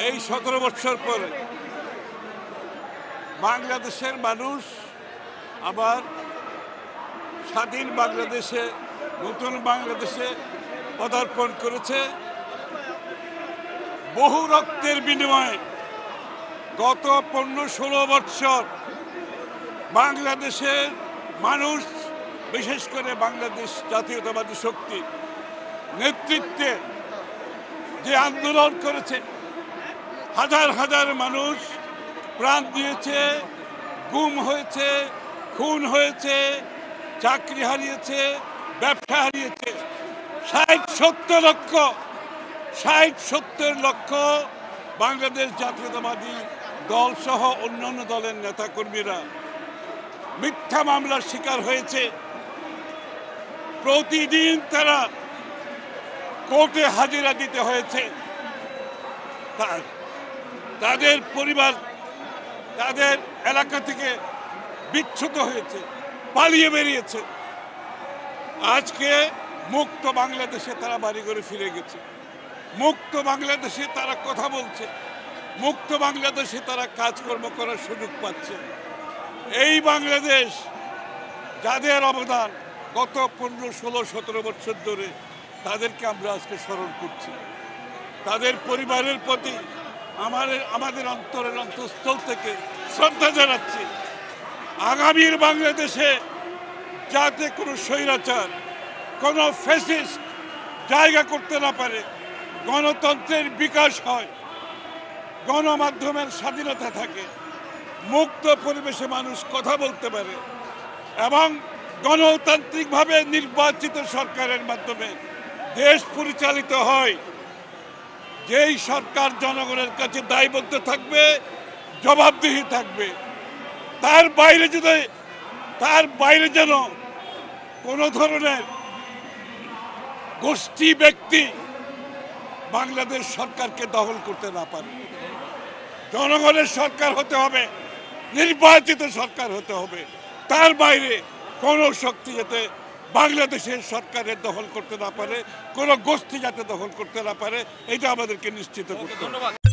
এই 17 বছর পরে বাংলাদেশের মানুষ আবার স্বাধীন বাংলাদেশে, নতুন বাংলাদেশে পদার্পণ করেছে। বহু রক্তের বিনিময়ে গত 15-16 বছর বাংলাদেশের মানুষ, বিশেষ করে বাংলাদেশ জাতীয়তাবাদী শক্তি নেতৃত্বে যে আন্দোলন করেছে, হাজার হাজার মানুষ প্রাণ দিয়েছে, গুম হয়েছে, খুন হয়েছে, চাকরি হারিয়েছে, ব্যবসা হারিয়েছে। 60-70 লক্ষ বাংলাদেশ জাতীয়তাবাদী দল সহ অন্যান্য দলের নেতাকর্মীরা মিথ্যা মামলার শিকার হয়েছে। প্রতিদিন তারা কোর্টে হাজিরা দিতে হয়েছে। তাদের পরিবার তাদের এলাকা থেকে বিচ্যুত হয়েছে, পালিয়ে বেরিয়েছে। আজকে মুক্ত বাংলাদেশে তারা বাড়ি ঘরে ফিরে গেছে, মুক্ত বাংলাদেশে তারা কথা বলছে, মুক্ত বাংলাদেশে তারা কাজকর্ম করার সুযোগ পাচ্ছে। এই বাংলাদেশ যাদের অবদান গত 15-16-17 বছর ধরে, তাদেরকে আমরা আজকে স্মরণ করছি। তাদের পরিবারের প্রতি আমাদের অন্তরের অন্তঃস্থল থেকে শ্রদ্ধা জানাচ্ছি। আগামীর বাংলাদেশে যাতে কোনো স্বৈরাচার, কোনো ফ্যাসিস্ট জায়গা করতে না পারে, গণতন্ত্রের বিকাশ হয়, গণমাধ্যমের স্বাধীনতা থাকে, মুক্ত পরিবেশে মানুষ কথা বলতে পারে এবং গণতান্ত্রিকভাবে নির্বাচিত সরকারের মাধ্যমে দেশ পরিচালিত হয়। যেই সরকার জনগণের কাছে দায়বদ্ধ থাকবে, জবাবদিহি থাকবে, তার বাইরে যেন কোনো ধরনের গোষ্ঠী ব্যক্তি বাংলাদেশ সরকারকে দখল করতে না পারে। জনগণের সরকার হতে হবে, নির্বাচিত সরকার হতে হবে। তার বাইরে কোনো শক্তি যাতে বাংলাদেশের সরকারের দখল করতে না পারে, কোনো গোষ্ঠী যাতে দখল করতে না পারে, এটা আমাদেরকে নিশ্চিত করতে হবে।